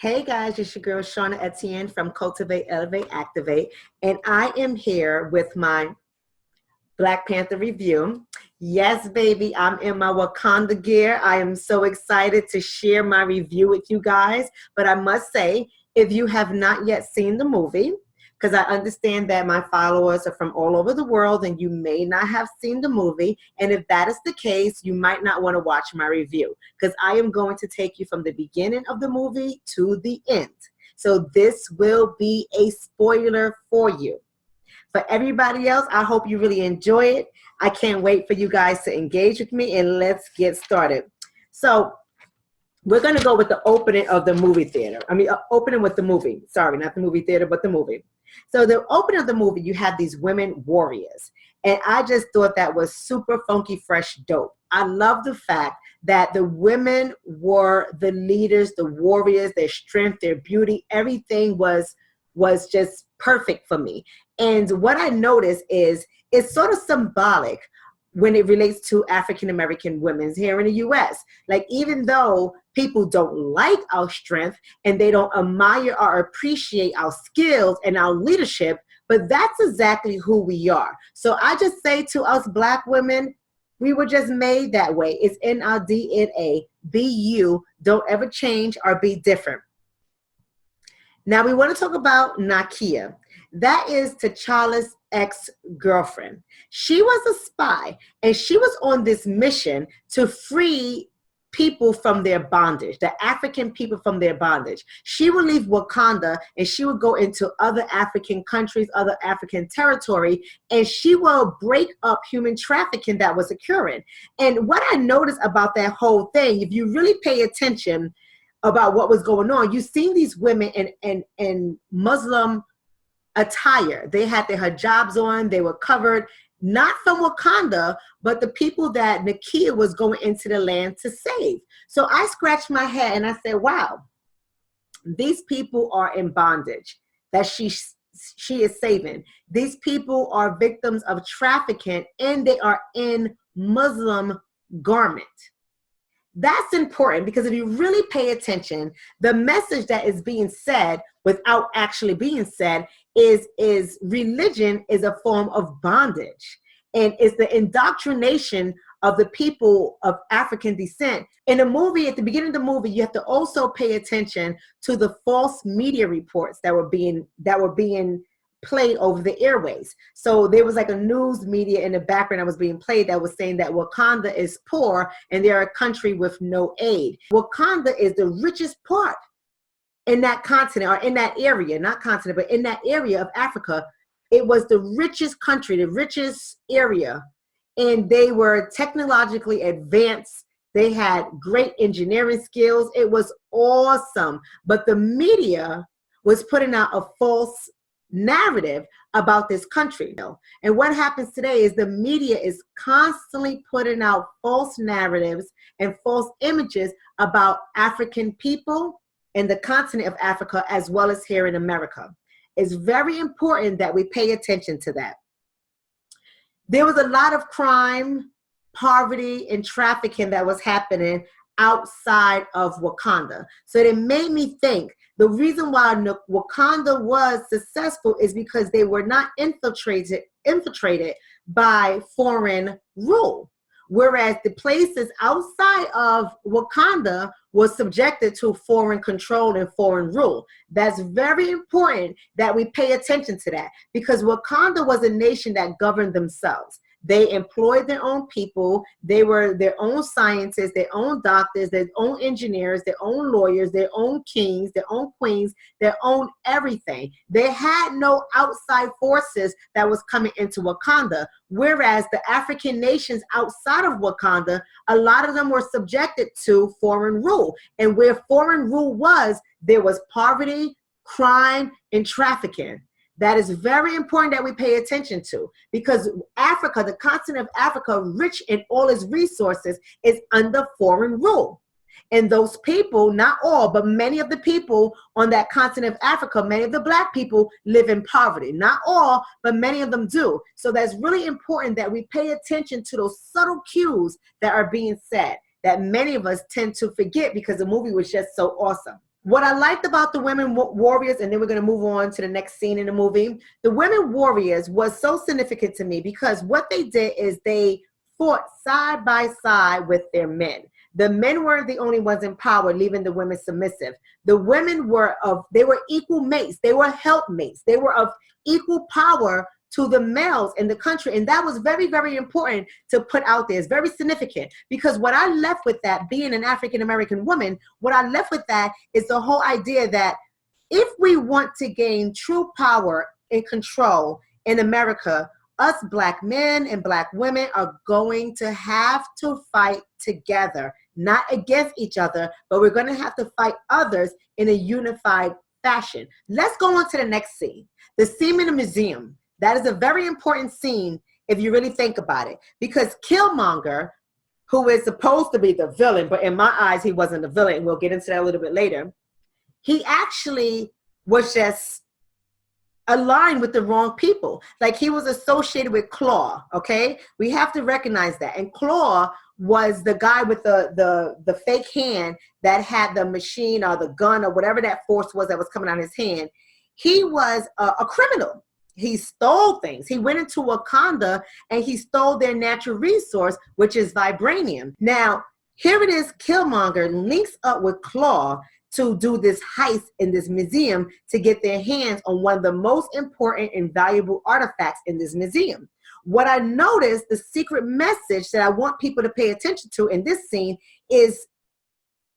Hey guys, it's your girl Shonna Etienne from Cultivate, Elevate, Activate, and I am here with my Black Panther review. Yes, baby, I'm in my Wakanda gear. I am so excited to share my review with you guys, but I must say, if you have not yet seen the movie, because I understand that my followers are from all over the world and you may not have seen the movie. And if that is the case, you might not want to watch my review because I am going to take you from the beginning of the movie to the end. So this will be a spoiler for you. For everybody else, I hope you really enjoy it. I can't wait for you guys to engage with me and let's get started. So we're going to go with the opening of the movie theater. Opening with the movie. Sorry, not the movie theater, but the movie. So the opening of the movie, you have these women warriors. And I just thought that was super funky, fresh, dope. I love the fact that the women were the leaders, the warriors, their strength, their beauty, everything was just perfect for me. And what I noticed is it's sort of symbolic when it relates to African-American women here in the US. Like, even though people don't like our strength and they don't admire or appreciate our skills and our leadership, but that's exactly who we are. So I just say to us Black women, we were just made that way. It's in our DNA. Be you. Don't ever change or be different. Now we want to talk about Nakia. That is T'Challa's ex-girlfriend. She was a spy, and she was on this mission to free people from their bondage, the African people from their bondage. She would leave Wakanda, and she would go into other African countries, other African territory, and she will break up human trafficking that was occurring. And what I noticed about that whole thing, if you really pay attention about what was going on, you see these women in Muslim attire. They had their hijabs on, they were covered, not from Wakanda, but the people that Nakia was going into the land to save. So I scratched my head and I said, wow, these people are in bondage that she is saving. These people are victims of trafficking and they are in Muslim garment. That's important because if you really pay attention, the message that is being said without actually being said is religion is a form of bondage, and it's the indoctrination of the people of African descent. In the movie, at the beginning of the movie, you have to also pay attention to the false media reports that were being played over the airways. So there was like a news media in the background that was being played that was saying that Wakanda is poor and they're a country with no aid. Wakanda is the richest part in that continent, or in that area, not continent, but in that area of Africa. It was the richest country, the richest area, and they were technologically advanced. They had great engineering skills. It was awesome. But the media was putting out a false narrative about this country. And what happens today is the media is constantly putting out false narratives and false images about African people in the continent of Africa, as well as here in America. It's very important that we pay attention to that. There was a lot of crime, poverty, and trafficking that was happening outside of Wakanda. So it made me think the reason why Wakanda was successful is because they were not infiltrated by foreign rule. Whereas the places outside of Wakanda was subjected to foreign control and foreign rule. That's very important that we pay attention to that, because Wakanda was a nation that governed themselves. They employed their own people. They were their own scientists, their own doctors, their own engineers, their own lawyers, their own kings, their own queens, their own everything. They had no outside forces that was coming into Wakanda. Whereas the African nations outside of Wakanda, a lot of them were subjected to foreign rule. And where foreign rule was, there was poverty, crime, and trafficking. That is very important that we pay attention to, because Africa, the continent of Africa, rich in all its resources, is under foreign rule. And those people, not all, but many of the people on that continent of Africa, many of the Black people live in poverty. Not all, but many of them do. So that's really important that we pay attention to those subtle cues that are being said that many of us tend to forget because the movie was just so awesome. What I liked about the women warriors, and then we're going to move on to the next scene in the movie. The women warriors was so significant to me because what they did is they fought side by side with their men. The men weren't the only ones in power, leaving the women submissive. The women they were equal mates. They were helpmates. They were of equal power to the males in the country. And that was very, very important to put out there. It's very significant because what I left with that, being an African-American woman, what I left with that is the whole idea that if we want to gain true power and control in America, us Black men and Black women are going to have to fight together, not against each other, but we're going to have to fight others in a unified fashion. Let's go on to the next scene. The scene in the museum. That is a very important scene if you really think about it, because Killmonger, who is supposed to be the villain, but in my eyes, he wasn't the villain, and we'll get into that a little bit later, he actually was just aligned with the wrong people. Like he was associated with Claw, okay? We have to recognize that. And Claw was the guy with the fake hand that had the machine or the gun or whatever that force was that was coming out of his hand. He was a criminal. He stole things. He went into Wakanda and he stole their natural resource, which is vibranium. Now, here it is, Killmonger links up with Claw to do this heist in this museum to get their hands on one of the most important and valuable artifacts in this museum. What I noticed, the secret message that I want people to pay attention to in this scene is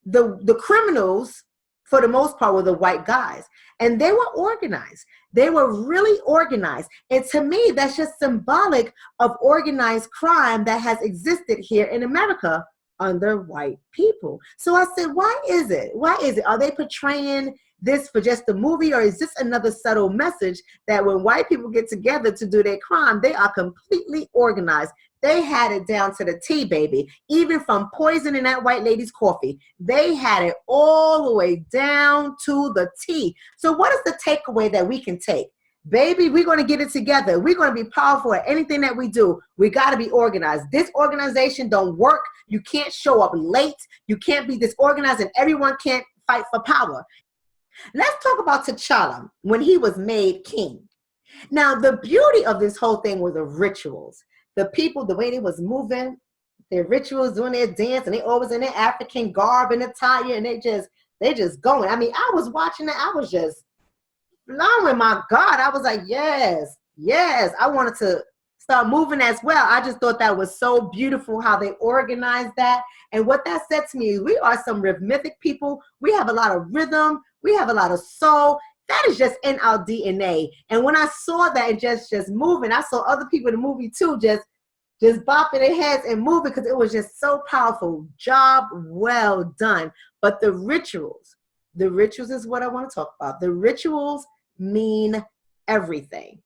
the criminals, for the most part, were the white guys. And they were organized. They were really organized. And to me, that's just symbolic of organized crime that has existed here in America under white people. So I said, why is it? Why is it? Are they portraying this for just the movie, or is this another subtle message that when white people get together to do their crime, they are completely organized? They had it down to the T, baby. Even from poisoning that white lady's coffee, they had it all the way down to the T. So what is the takeaway that we can take? Baby, we're going to get it together. We're going to be powerful at anything that we do. We got to be organized. Disorganization don't work. You can't show up late. You can't be disorganized, and everyone can't fight for power. Let's talk about T'Challa when he was made king. Now, the beauty of this whole thing was the rituals. The people, the way they was moving, their rituals, doing their dance, and they always in their African garb and attire, and they just going. I mean, I was watching it. I was just flowing. My God, I was like, yes, yes. I wanted to start moving as well. I just thought that was so beautiful how they organized that. And what that said to me is we are some rhythmic people. We have a lot of rhythm. We have a lot of soul. That is just in our DNA. And when I saw that and just moving, I saw other people in the movie too, just bopping their heads and moving because it was just so powerful. Job well done. But the rituals is what I want to talk about. The rituals mean everything.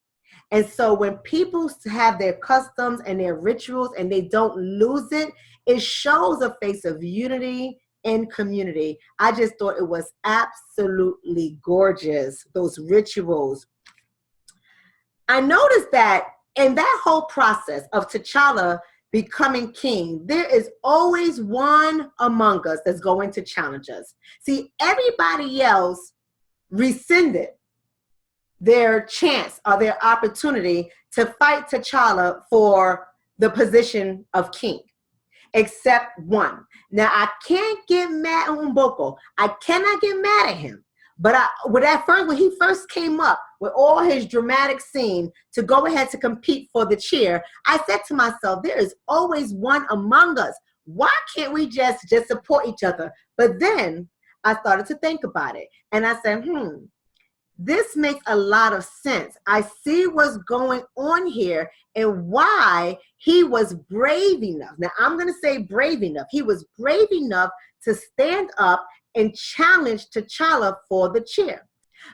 And so when people have their customs and their rituals and they don't lose it, it shows a face of unity and community. I just thought it was absolutely gorgeous, those rituals. I noticed that in that whole process of T'Challa becoming king, there is always one among us that's going to challenge us. See, everybody else rescinded their chance or their opportunity to fight T'Challa for the position of king, except one. Now, I can't get mad at Mboko. I cannot get mad at him. But when he first came up with all his dramatic scene to go ahead to compete for the chair, I said to myself, there is always one among us. Why can't we just support each other? But then I started to think about it. And I said, this makes a lot of sense. I see what's going on here and why he was brave enough. Now, I'm going to say brave enough. He was brave enough to stand up and challenge T'Challa for the chair.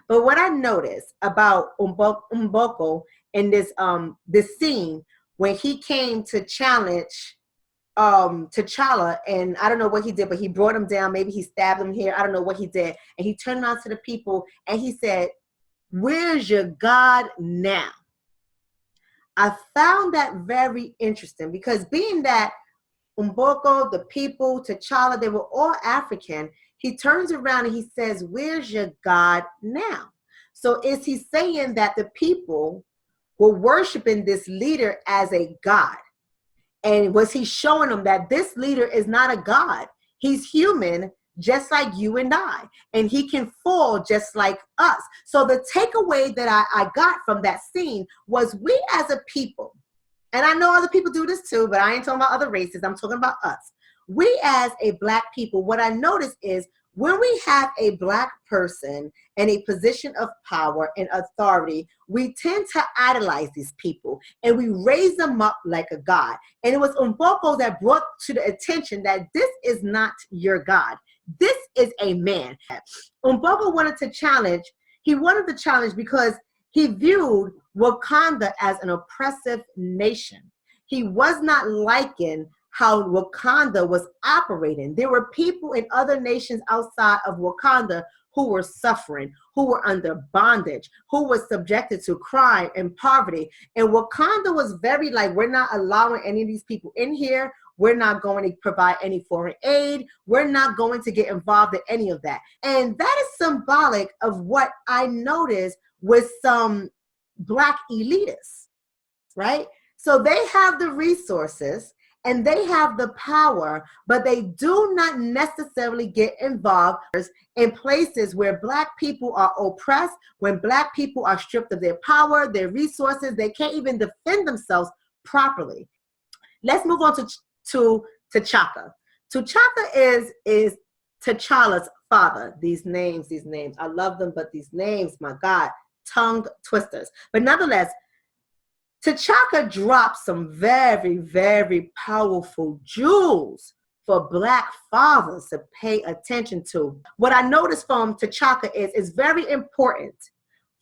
But what I noticed about Mboko in this scene, when he came to challenge T'Challa, and I don't know what he did, but he brought him down. Maybe he stabbed him here. I don't know what he did. And he turned around to the people and he said, "Where's your God now?" I found that very interesting because being that Mboko, the people, T'Challa, they were all African. he turns around and he says, where's your God now? So is he saying that the people were worshiping this leader as a God? And was he showing them that this leader is not a God? He's human, just like you and I. And he can fall just like us. So the takeaway that I got from that scene was we as a people, and I know other people do this too, but I ain't talking about other races. I'm talking about us. We as a Black people, what I notice is when we have a Black person in a position of power and authority, we tend to idolize these people and we raise them up like a God. And it was Umboko that brought to the attention that this is not your God. This is a man. Umboko wanted to challenge. He wanted to challenge because he viewed Wakanda as an oppressive nation. He was not liking how Wakanda was operating. There were people in other nations outside of Wakanda who were suffering, who were under bondage, who were subjected to crime and poverty. And Wakanda was very like, we're not allowing any of these people in here. We're not going to provide any foreign aid. We're not going to get involved in any of that. And that is symbolic of what I noticed with some Black elitists, right? So they have the resources and they have the power, but they do not necessarily get involved in places where Black people are oppressed, when Black people are stripped of their power, their resources. They can't even defend themselves properly. Let's move on to T'Chaka. T'Chaka is T'Challa's father. These names, I love them, but these names, my God, tongue twisters. But nonetheless, T'Chaka dropped some very, very powerful jewels for Black fathers to pay attention to. What I noticed from T'Chaka is it's very important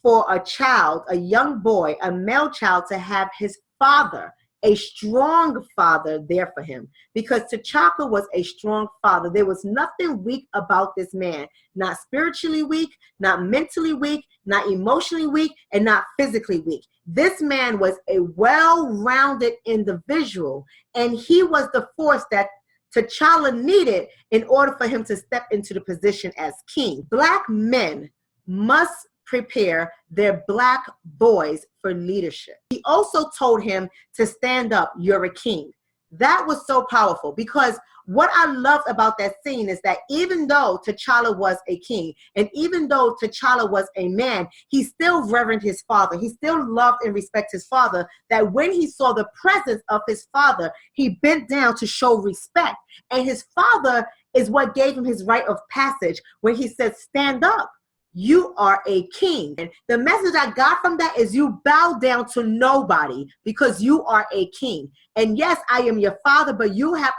for a child, a young boy, a male child, to have his father, a strong father, there for him, because T'Chaka was a strong father. There was nothing weak about this man, not spiritually weak, not mentally weak, not emotionally weak, and not physically weak. This man was a well-rounded individual, and he was the force that T'Challa needed in order for him to step into the position as king. Black men must prepare their Black boys for leadership. He also told him to stand up, you're a king. That was so powerful, because what I loved about that scene is that even though T'Challa was a king, and even though T'Challa was a man, he still reverenced his father. He still loved and respected his father, that when he saw the presence of his father, he bent down to show respect. And his father is what gave him his rite of passage when he said, stand up. You are a king. And the message I got from that is you bow down to nobody because you are a king. And yes, I am your father, but you have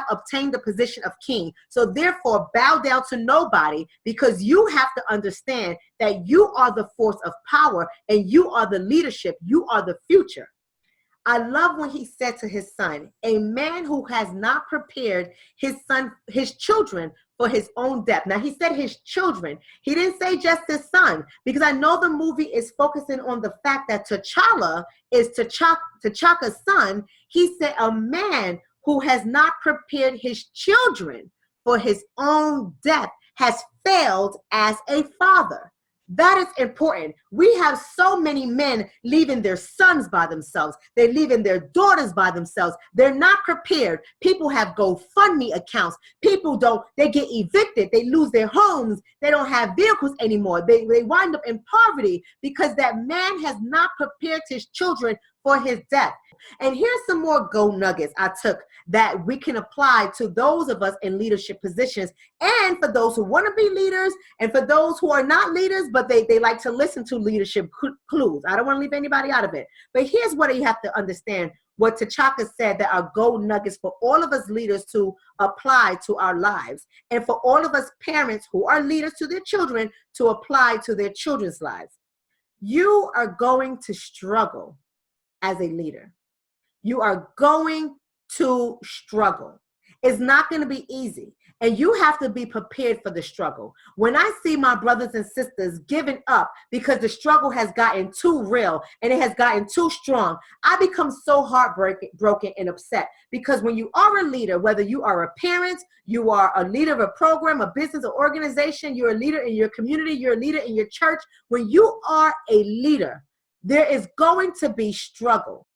obtained the position of king. So therefore, bow down to nobody, because you have to understand that you are the force of power and you are the leadership. You are the future. I love when he said to his son, a man who has not prepared his children for his own death. Now, he said his children. He didn't say just his son, because I know the movie is focusing on the fact that T'Challa is T'Chaka's son. He said a man who has not prepared his children for his own death has failed as a father. That is important. We have so many men leaving their sons by themselves. They're leaving their daughters by themselves. They're not prepared. People have GoFundMe accounts. People they get evicted. They lose their homes. They don't have vehicles anymore. They wind up in poverty because that man has not prepared his children for his death. And here's some more gold nuggets I took that we can apply to those of us in leadership positions, and for those who want to be leaders, and for those who are not leaders, but they like to listen to leadership clues. I don't want to leave anybody out of it. But here's what you have to understand, what T'Chaka said that are gold nuggets for all of us leaders to apply to our lives, and for all of us parents who are leaders to their children to apply to their children's lives. You are going to struggle as a leader. You are going to struggle. It's not going to be easy. And you have to be prepared for the struggle. When I see my brothers and sisters giving up because the struggle has gotten too real and it has gotten too strong, I become so heartbroken and upset. Because when you are a leader, whether you are a parent, you are a leader of a program, a business, or organization, you're a leader in your community, you're a leader in your church. When you are a leader, there is going to be struggle.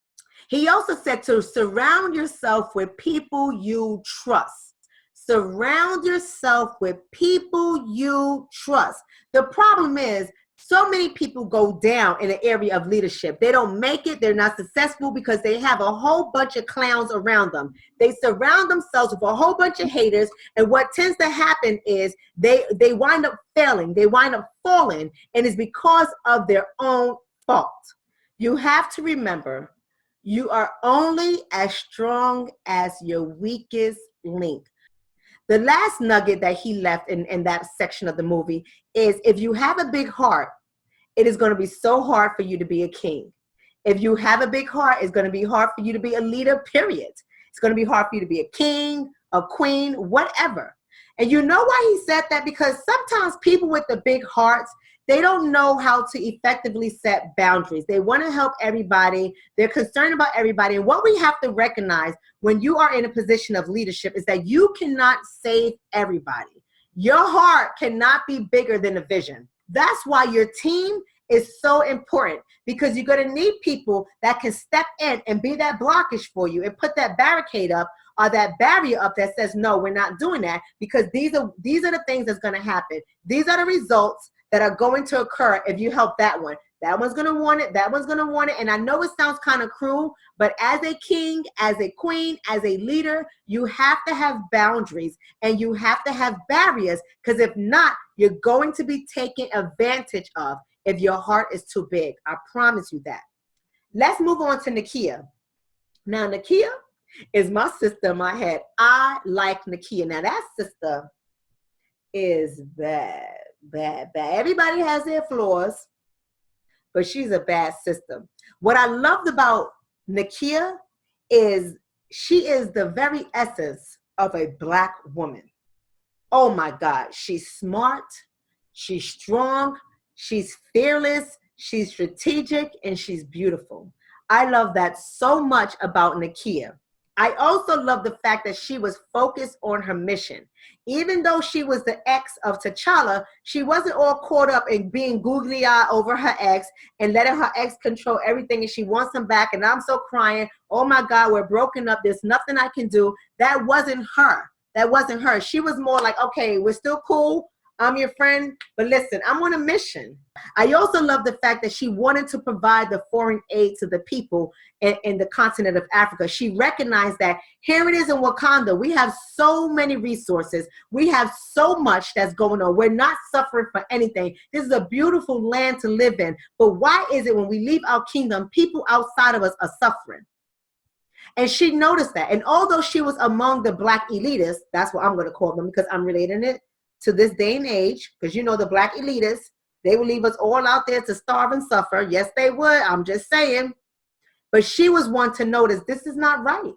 He also said to surround yourself with people you trust. Surround yourself with people you trust. The problem is, so many people go down in the area of leadership. They don't make it. They're not successful because they have a whole bunch of clowns around them. They surround themselves with a whole bunch of haters. And what tends to happen is they wind up failing. They wind up falling. And it's because of their own fault. You have to remember, you are only as strong as your weakest link. The last nugget that he left in that section of the movie is, if you have a big heart, it is going to be so hard for you to be a king. If you have a big heart, it's going to be hard for you to be a leader, period. It's going to be hard for you to be a king, a queen, whatever. And you know why he said that? Because sometimes people with the big hearts, they don't know how to effectively set boundaries. They want to help everybody. They're concerned about everybody. And what we have to recognize when you are in a position of leadership is that you cannot save everybody. Your heart cannot be bigger than a vision. That's why your team is so important, because you're going to need people that can step in and be that blockage for you and put that barricade up or that barrier up that says, no, we're not doing that, because these are the things that's going to happen. These are the results that are going to occur if you help that one. That one's going to want it. That one's going to want it. And I know it sounds kind of cruel, but as a king, as a queen, as a leader, you have to have boundaries and you have to have barriers, because if not, you're going to be taken advantage of if your heart is too big. I promise you that. Let's move on to Nakia. Now, Nakia is my sister in my head. I like Nakia. Now, that sister is bad. Everybody has their flaws, but she's a bad sister. What I loved about Nakia is she is the very essence of a Black woman. Oh my God, she's smart, she's strong, she's fearless, she's strategic, and she's beautiful. I love that so much about Nakia. I also love the fact that she was focused on her mission. Even though she was the ex of T'Challa, she wasn't all caught up in being googly eye over her ex and letting her ex control everything, and she wants him back, and I'm so crying, oh my God, we're broken up, there's nothing I can do. That wasn't her. That wasn't her. She was more like, okay, we're still cool, I'm your friend, but listen, I'm on a mission. I also love the fact that she wanted to provide the foreign aid to the people in the continent of Africa. She recognized that here it is in Wakanda. We have so many resources. We have so much that's going on. We're not suffering for anything. This is a beautiful land to live in. But why is it when we leave our kingdom, people outside of us are suffering? And she noticed that. And although she was among the Black elitists, that's what I'm going to call them because I'm relating it to this day and age, because you know the Black elitists, they will leave us all out there to starve and suffer. Yes, they would. I'm just saying. But she was one to notice this is not right.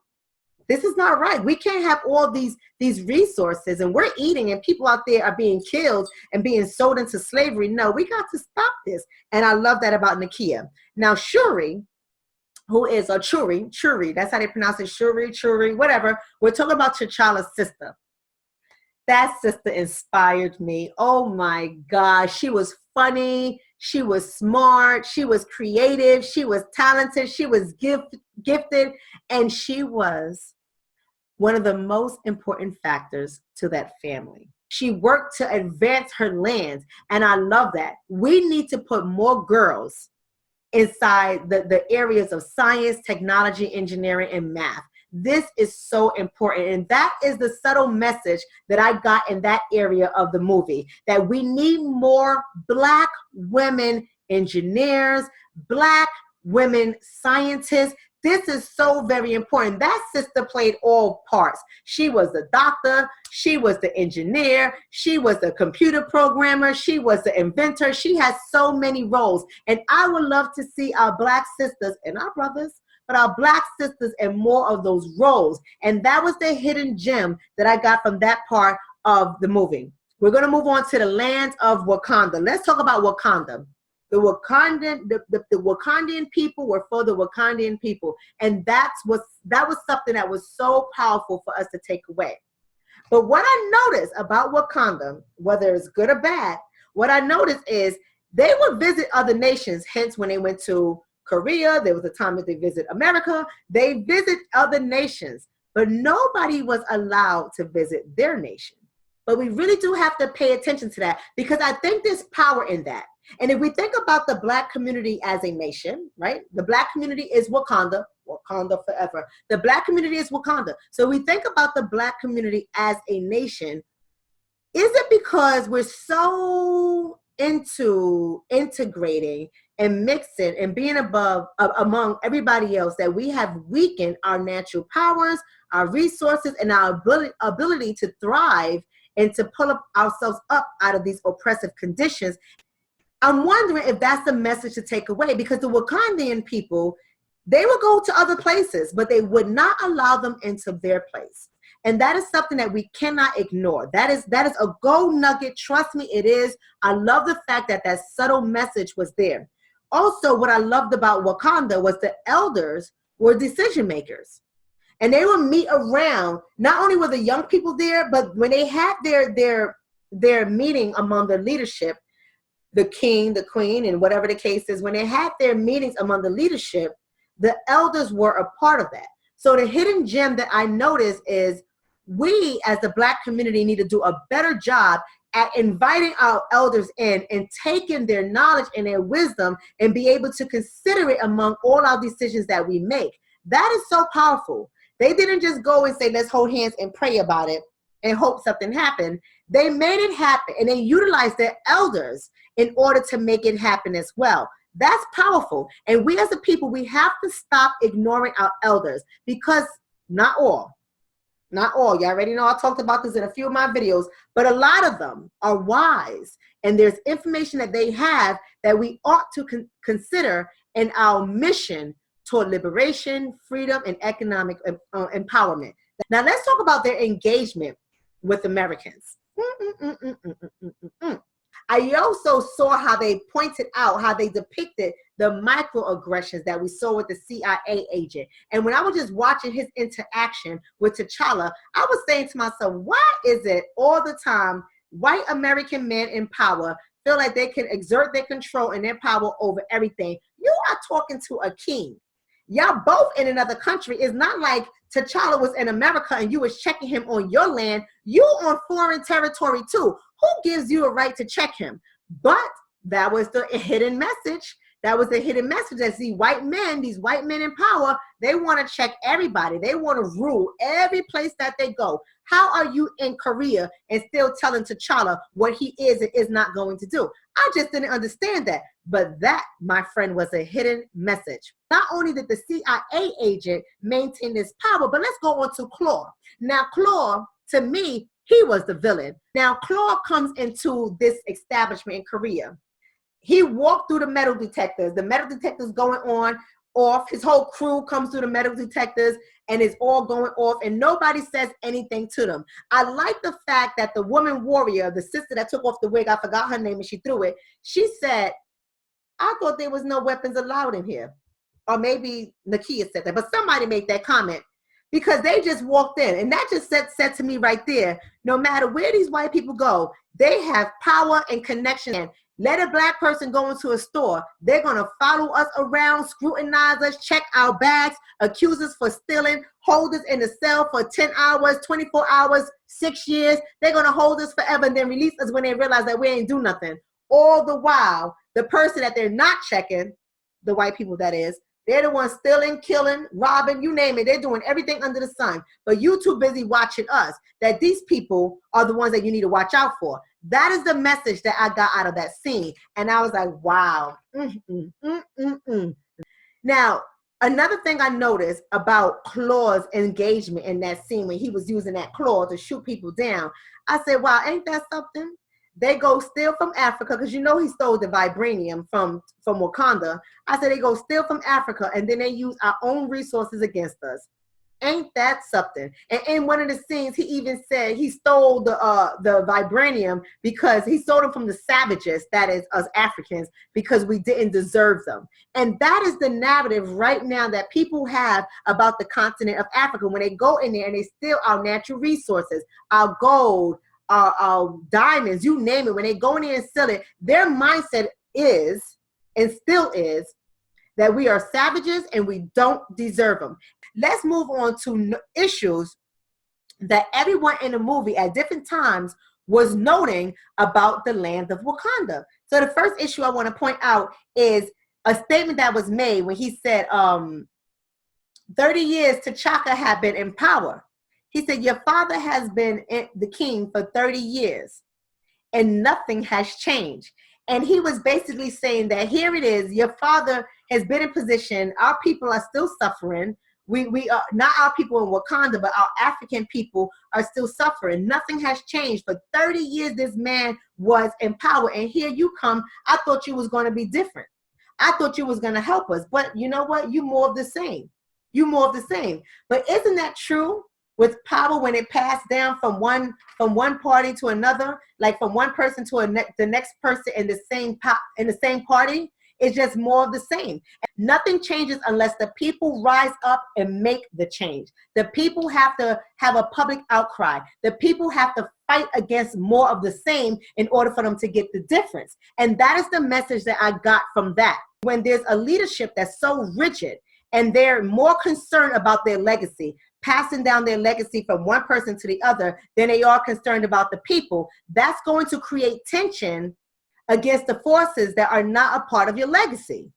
This is not right. We can't have all these resources and we're eating and people out there are being killed and being sold into slavery. No, we got to stop this. And I love that about Nakia. Now, Shuri, who is a Churi, that's how they pronounce it, Churi, whatever. We're talking about T'Challa's sister. That sister inspired me. Oh my gosh. She was funny. She was smart. She was creative. She was talented. She was gifted. And she was one of the most important factors to that family. She worked to advance her lands. And I love that. We need to put more girls inside the areas of science, technology, engineering, and math. This is so important. And that is the subtle message that I got in that area of the movie, that we need more Black women engineers, Black women scientists. This is so very important. That sister played all parts. She was the doctor. She was the engineer. She was the computer programmer. She was the inventor. She has so many roles. And I would love to see our Black sisters and our brothers, but our Black sisters in more of those roles. And that was the hidden gem that I got from that part of the movie. We're going to move on to the land of Wakanda. Let's talk about Wakanda. The Wakandian people were for the Wakandian people. And that was something that was so powerful for us to take away. But what I noticed about Wakanda, whether it's good or bad, what I noticed is they would visit other nations. Hence, when they went to Korea, there was a time that they visit America. They visit other nations, but nobody was allowed to visit their nation. But we really do have to pay attention to that, because I think there's power in that. And if we think about the Black community as a nation, right? The Black community is Wakanda, Wakanda forever. The Black community is Wakanda. So we think about the Black community as a nation. Is it because we're so into integrating and mixing and being among everybody else that we have weakened our natural powers, our resources, and our ability to thrive and to pull ourselves up out of these oppressive conditions? I'm wondering if that's the message to take away, because the Wakandian people, they would go to other places, but they would not allow them into their place. And that is something that we cannot ignore. That is a gold nugget. Trust me, it is. I love the fact that that subtle message was there. Also, what I loved about Wakanda was the elders were decision makers. And they would meet around, not only were the young people there, but when they had their meeting among the leadership, the king, the queen, and whatever the case is, when they had their meetings among the leadership, the elders were a part of that. So the hidden gem that I noticed is we as the Black community need to do a better job at inviting our elders in and taking their knowledge and their wisdom and be able to consider it among all our decisions that we make. That is so powerful. They didn't just go and say, let's hold hands and pray about it and hope something happened. They made it happen, and they utilized their elders in order to make it happen as well. That's powerful. And we as a people, we have to stop ignoring our elders, because not all, y'all already know I talked about this in a few of my videos, but a lot of them are wise, and there's information that they have that we ought to consider in our mission toward liberation, freedom, and economic empowerment. Now let's talk about their engagement with Americans. I also saw how they pointed out, how they depicted the microaggressions that we saw with the CIA agent. And when I was just watching his interaction with T'Challa, I was saying to myself, why is it all the time white American men in power feel like they can exert their control and their power over everything? You are talking to a king. Y'all both in another country. It's not like T'Challa was in America and you was checking him on your land. You on foreign territory too. Who gives you a right to check him? But that was the hidden message. That was the hidden message that these white men in power, they want to check everybody. They want to rule every place that they go. How are you in Korea and still telling T'Challa what he is and is not going to do? I just didn't understand that. But that, my friend, was a hidden message. Not only did the CIA agent maintain this power, but let's go on to Claw. Now, Claw, to me, he was the villain. Now, Claw comes into this establishment in Korea. He walked through the metal detectors. The metal detectors going on, off. His whole crew comes through the metal detectors and it's all going off, and nobody says anything to them. I like the fact that the woman warrior, the sister that took off the wig, I forgot her name and she threw it. She said, I thought there was no weapons allowed in here. Or maybe Nakia said that, but somebody made that comment, because they just walked in. And that just said to me right there, no matter where these white people go, they have power and connection. And let a Black person go into a store, they're going to follow us around, scrutinize us, check our bags, accuse us for stealing, hold us in the cell for 10 hours, 24 hours, 6 years. They're going to hold us forever and then release us when they realize that we ain't do nothing. All the while, the person that they're not checking, the white people that is, they're the ones stealing, killing, robbing, you name it. They're doing everything under the sun. But you too busy watching us, that these people are the ones that you need to watch out for. That is the message that I got out of that scene. And I was like, wow. Now, another thing I noticed about Claw's engagement in that scene when he was using that claw to shoot people down, I said, wow, ain't that something? They go steal from Africa, because you know he stole the vibranium from Wakanda. I said they go steal from Africa, and then they use our own resources against us. Ain't that something? And in one of the scenes, he even said he stole the vibranium because he stole them from the savages, that is us Africans, because we didn't deserve them. And that is the narrative right now that people have about the continent of Africa when they go in there and they steal our natural resources, our gold, our diamonds, you name it. When they go in there and steal it, their mindset is, and still is, that we are savages and we don't deserve them. Let's move on to issues that everyone in the movie at different times was noting about the land of Wakanda. So the first issue I want to point out is a statement that was made when he said, 30 years T'Chaka had been in power. He said, your father has been the king for 30 years and nothing has changed. And he was basically saying that here it is, your father has been in position, our people are still suffering. We are not our people in Wakanda, but our African people are still suffering. Nothing has changed. For 30 years, this man was in power. And here you come. I thought you was going to be different. I thought you was going to help us. But you know what? You more of the same. You more of the same. But isn't that true with power when it passed down from one party to another, like from one person to the next person in the same party? It's just more of the same. Nothing changes unless the people rise up and make the change. The people have to have a public outcry. The people have to fight against more of the same in order for them to get the difference. And that is the message that I got from that. When there's a leadership that's so rigid and they're more concerned about their legacy, passing down their legacy from one person to the other than they are concerned about the people, that's going to create tension against the forces that are not a part of your legacy,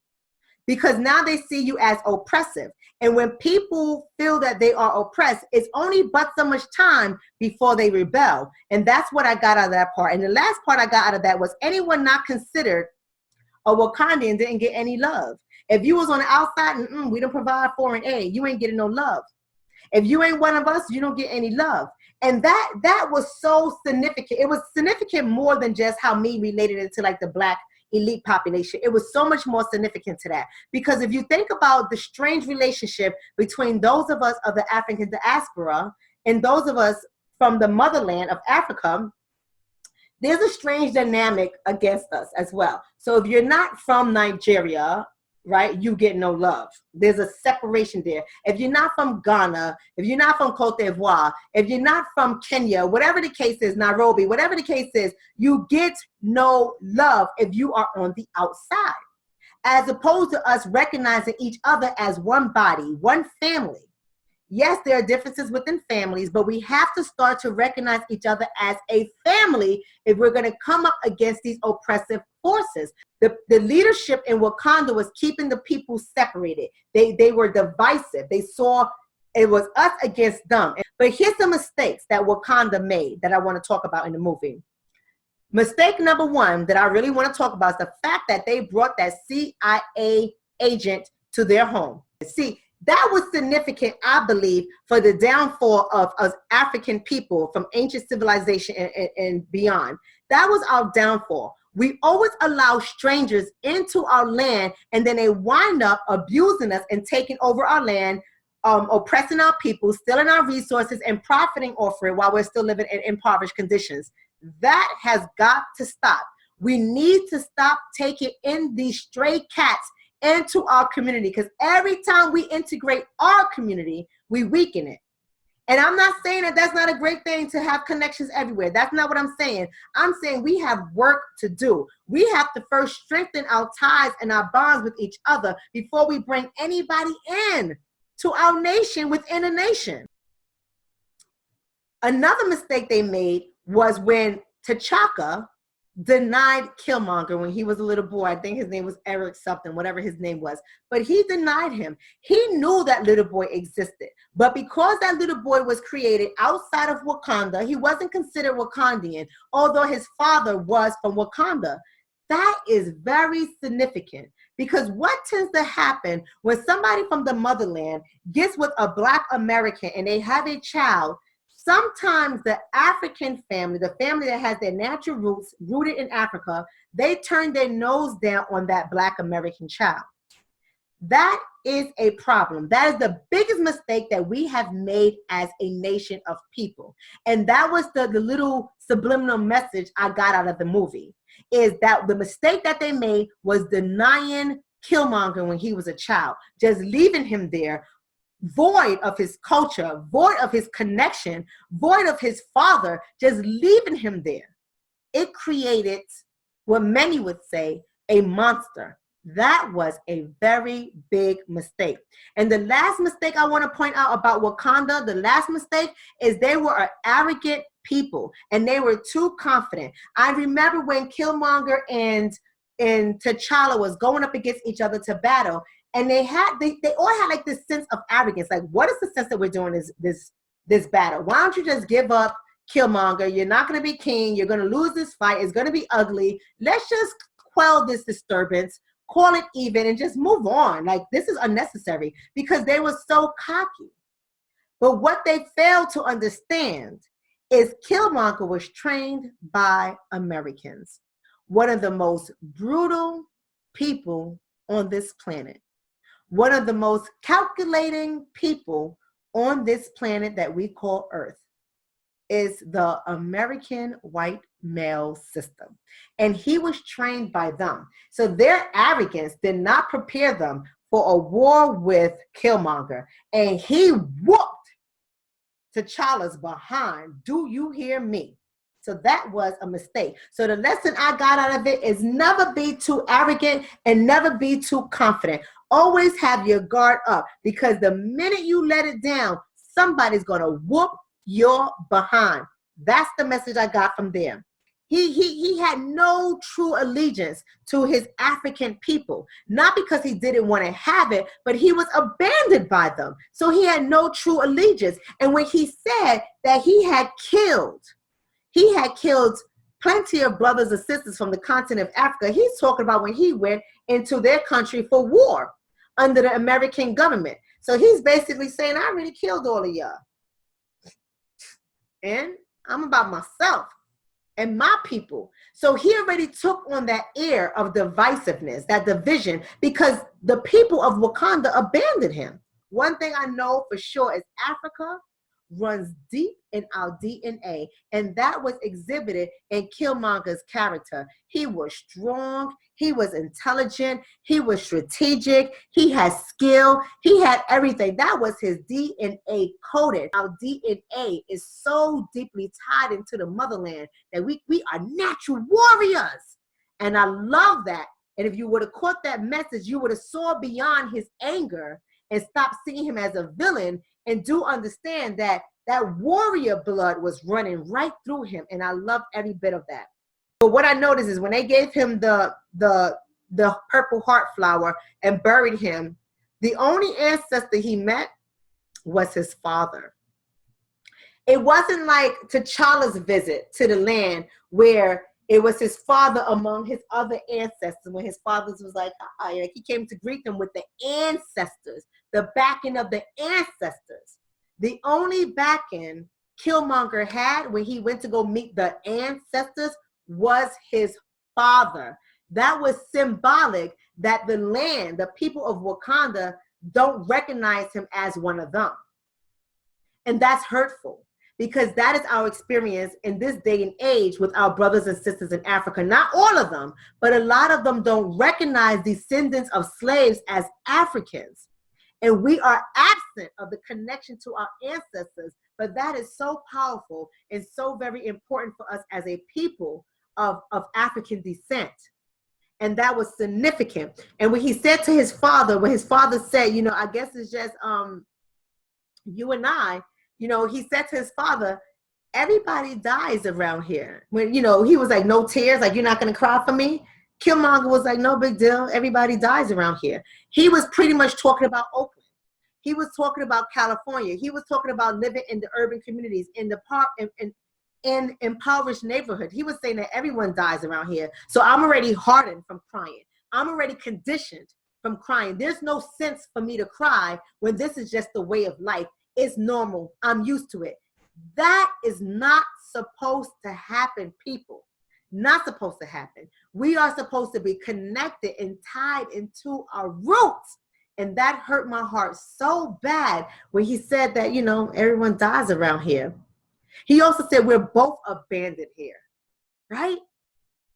because now they see you as oppressive. And when people feel that they are oppressed, it's only but so much time before they rebel. And that's what I got out of that part. And the last part I got out of that was anyone not considered a Wakandian didn't get any love. If you was on the outside, we don't provide foreign aid, you ain't getting no love. If you ain't one of us, you don't get any love. And that was so significant. It was significant more than just how me related it to like the Black elite population. It was so much more significant to that. Because if you think about the strange relationship between those of us of the African diaspora and those of us from the motherland of Africa, there's a strange dynamic against us as well. So if you're not from Nigeria, right, you get no love. There's a separation there. If you're not from Ghana, if you're not from Cote d'Ivoire, if you're not from Kenya, whatever the case is, Nairobi, whatever the case is, you get no love if you are on the outside. As opposed to us recognizing each other as one body, one family. Yes, there are differences within families, but we have to start to recognize each other as a family if we're going to come up against these oppressive forces. The leadership in Wakanda was keeping the people separated. They were divisive. They saw it was us against them. But here's the mistakes that Wakanda made that I want to talk about in the movie. Mistake number one that I really want to talk about is the fact that they brought that CIA agent to their home. See, that was significant, I believe, for the downfall of us African people from ancient civilization and beyond. That was our downfall. We always allow strangers into our land, and then they wind up abusing us and taking over our land, oppressing our people, stealing our resources, and profiting off it while we're still living in impoverished conditions. That has got to stop. We need to stop taking in these stray cats into our community, because every time we integrate our community, we weaken it. And I'm not saying that that's not a great thing to have connections everywhere. That's not what I'm saying. I'm saying we have work to do. We have to first strengthen our ties and our bonds with each other before we bring anybody in to our nation within a nation. Another mistake they made was when T'Chaka denied Killmonger when he was a little boy. I think his name was Eric something, whatever his name was. But he denied him. He knew that little boy existed. But because that little boy was created outside of Wakanda, he wasn't considered Wakandian, although his father was from Wakanda. That is very significant, because what tends to happen when somebody from the motherland gets with a Black American and they have a child, sometimes the African family, the family that has their natural roots rooted in Africa, they turn their nose down on that Black American child. That is a problem. That is the biggest mistake that we have made as a nation of people. And that was the little subliminal message I got out of the movie, is that the mistake that they made was denying Killmonger when he was a child, just leaving him there, void of his culture, void of his connection, void of his father, just leaving him there. It created what many would say a monster. That was a very big mistake. And the last mistake I want to point out about Wakanda, the last mistake, is they were an arrogant people and they were too confident. I remember when Killmonger and T'Challa was going up against each other to battle, and they all had like this sense of arrogance. Like, what is the sense that we're doing this battle? Why don't you just give up, Killmonger? You're not going to be king. You're going to lose this fight. It's going to be ugly. Let's just quell this disturbance, call it even, and just move on. Like, this is unnecessary, because they were so cocky. But what they failed to understand is Killmonger was trained by Americans, one of the most brutal people on this planet, one of the most calculating people on this planet that we call Earth, is the American white male system. And he was trained by them. So their arrogance did not prepare them for a war with Killmonger. And he whooped T'Challa's behind. Do you hear me? So that was a mistake. So the lesson I got out of it is never be too arrogant and never be too confident. Always have your guard up, because the minute you let it down, somebody's going to whoop your behind. That's the message I got from there. He had no true allegiance to his African people, not because he didn't want to have it, but he was abandoned by them. So he had no true allegiance. And when he said that he had killed plenty of brothers and sisters from the continent of Africa, he's talking about when he went into their country for war under the American government. So he's basically saying, I already killed all of y'all. And I'm about myself and my people. So he already took on that air of divisiveness, that division, because the people of Wakanda abandoned him. One thing I know for sure is Africa runs deep in our DNA, and that was exhibited in Killmonger's character. He was strong, he was intelligent, he was strategic, he had skill, he had everything. That was his DNA coded. Our DNA is so deeply tied into the motherland that we are natural warriors. And I love that. And if you would have caught that message, you would have saw beyond his anger and stopped seeing him as a villain, and do understand that that warrior blood was running right through him. And I love every bit of that. But what I noticed is when they gave him the Purple Heart flower and buried him, the only ancestor he met was his father. It wasn't like T'Challa's visit to the land where it was his father among his other ancestors, when his father was like, he came to greet them with the ancestors, the backing of the ancestors. The only backing Killmonger had when he went to go meet the ancestors was his father. That was symbolic that the land, the people of Wakanda, don't recognize him as one of them. And that's hurtful, because that is our experience in this day and age with our brothers and sisters in Africa. Not all of them, but a lot of them don't recognize descendants of slaves as Africans. And we are absent of the connection to our ancestors. But that is so powerful and so very important for us as a people of African descent. And that was significant. And when he said to his father, when his father said, I guess it's just you and I, he said to his father, everybody dies around here. When, he was like, no tears, like, you're not going to cry for me? Killmonger was like, no big deal. Everybody dies around here. He was pretty much talking about Oakland. He was talking about California. He was talking about living in the urban communities, in the park, in impoverished neighborhood. He was saying that everyone dies around here. So I'm already hardened from crying. I'm already conditioned from crying. There's no sense for me to cry when this is just the way of life. It's normal. I'm used to it. That is not supposed to happen, people. Not supposed to happen. We are supposed to be connected and tied into our roots. And that hurt my heart so bad when he said that, you know, everyone dies around here. He also said we're both abandoned here, right?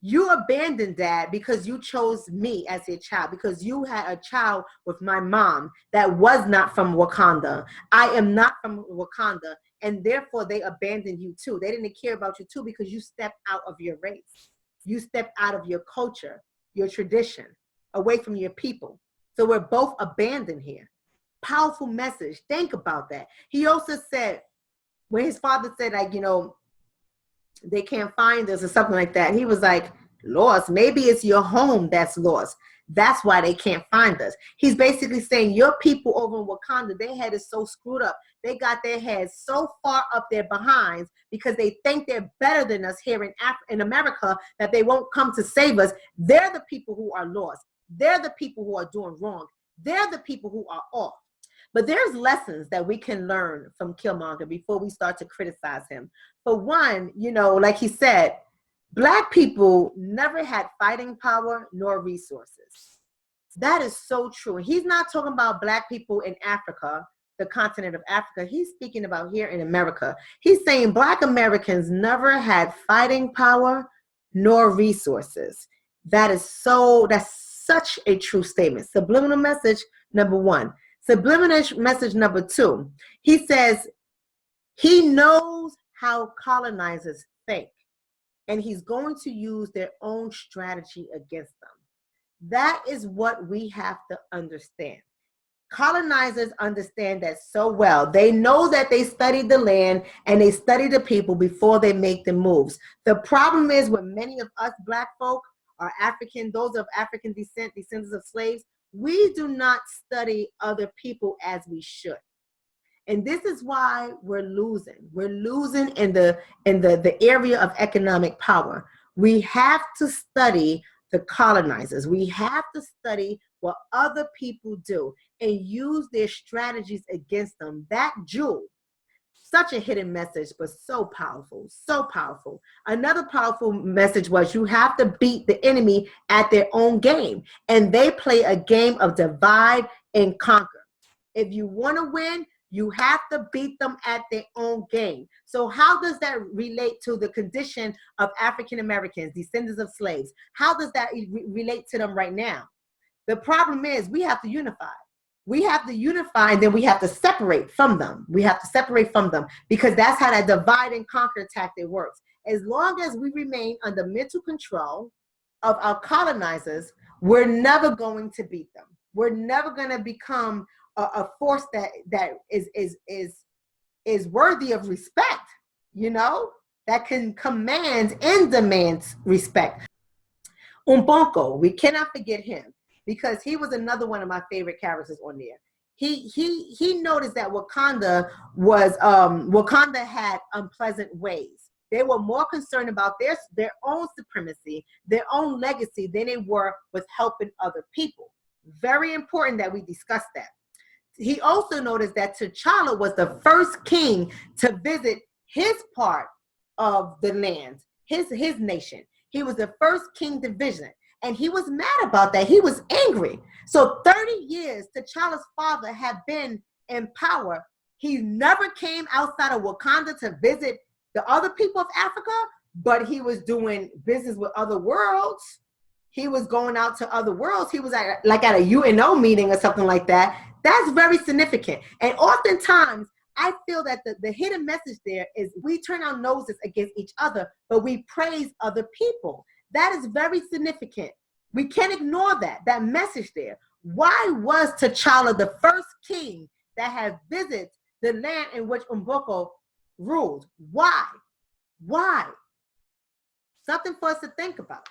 You abandoned dad because you chose me as your child, because you had a child with my mom that was not from Wakanda. I am not from Wakanda, and therefore they abandoned you too. They didn't care about you too because you stepped out of your race. You stepped out of your culture, your tradition, away from your people. So we're both abandoned here. Powerful message. Think about that. He also said, when his father said, like, you know, they can't find us or something like that, he was like, lost. Maybe it's your home that's lost. That's why they can't find us. He's basically saying your people over in Wakanda, their head is so screwed up. They got their heads so far up their behinds because they think they're better than us here in America that they won't come to save us. They're the people who are lost. They're the people who are doing wrong. They're the people who are off. But there's lessons that we can learn from Killmonger before we start to criticize him. For one, you know, like he said, Black people never had fighting power nor resources. That is so true. He's not talking about Black people in Africa, the continent of Africa. He's speaking about here in America. He's saying Black Americans never had fighting power nor resources. That's such a true statement. Subliminal message number one. Subliminal message number two. He says he knows how colonizers think, and he's going to use their own strategy against them. That is what we have to understand. Colonizers understand that so well. They know that they studied the land and they study the people before they make the moves. The problem is with many of us Black folk are African, those of African descent, descendants of slaves, we do not study other people as we should. And this is why we're losing. We're losing in the area of economic power. We have to study the colonizers. We have to study what other people do and use their strategies against them. That jewel, such a hidden message, but so powerful, so powerful. Another powerful message was you have to beat the enemy at their own game. And they play a game of divide and conquer. If you want to win, you have to beat them at their own game. So how does that relate to the condition of African Americans, descendants of slaves? How does that relate to them right now? The problem is we have to unify. We have to unify, and then we have to separate from them. We have to separate from them because that's how that divide and conquer tactic works. As long as we remain under mental control of our colonizers, we're never going to beat them. We're never going to become a force that is worthy of respect, you know, that can command and demand respect. Umbonko, we cannot forget him because he was another one of my favorite characters on there. He noticed that Wakanda had unpleasant ways. They were more concerned about their own supremacy, their own legacy than they were with helping other people. Very important that we discuss that. He also noticed that T'Challa was the first king to visit his part of the land, his nation. He was the first king to visit, and he was mad about that. He was angry. So 30 years T'Challa's father had been in power. He never came outside of Wakanda to visit the other people of Africa, but he was doing business with other worlds. He was going out to other worlds. He was at a UNO meeting or something like that. That's very significant. And oftentimes, I feel that the hidden message there is we turn our noses against each other, but we praise other people. That is very significant. We can't ignore that message there. Why was T'Challa the first king that had visited the land in which Umboko ruled? Why? Why? Something for us to think about.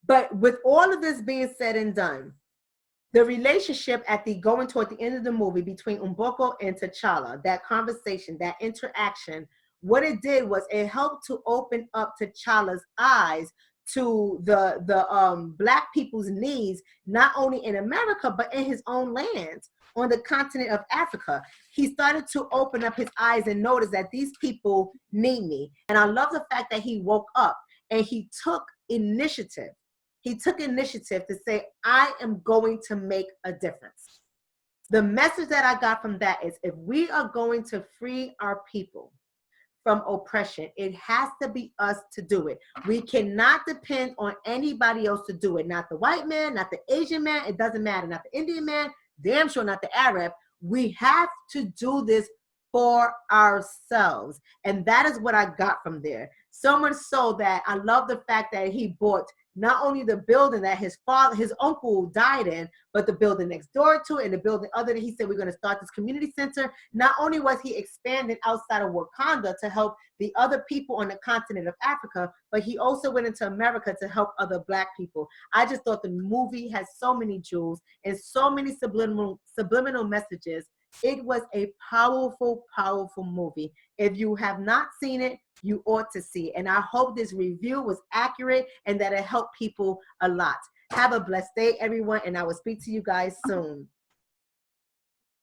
But with all of this being said and done, the relationship going toward the end of the movie between Umboko and T'Challa, that conversation, that interaction, what it did was it helped to open up T'Challa's eyes to the Black people's needs, not only in America, but in his own lands on the continent of Africa. He started to open up his eyes and notice that these people need me. And I love the fact that he woke up and he took initiative. He took initiative to say, I am going to make a difference. The message that I got from that is, if we are going to free our people from oppression, it has to be us to do it. We cannot depend on anybody else to do it. Not the white man, not the Asian man, it doesn't matter. Not the Indian man, damn sure not the Arab. We have to do this for ourselves. And that is what I got from there. So much so that I love the fact that he bought not only the building that his uncle died in, but the building next door to it, and the building other than, he said, we're going to start this community center. Not only was he expanding outside of Wakanda to help the other people on the continent of Africa, but he also went into America to help other Black people. I just thought the movie has so many jewels and so many subliminal messages. It was a powerful, powerful movie. If you have not seen it, you ought to see it. And I hope this review was accurate and that it helped people a lot. Have a blessed day, everyone, and I will speak to you guys soon.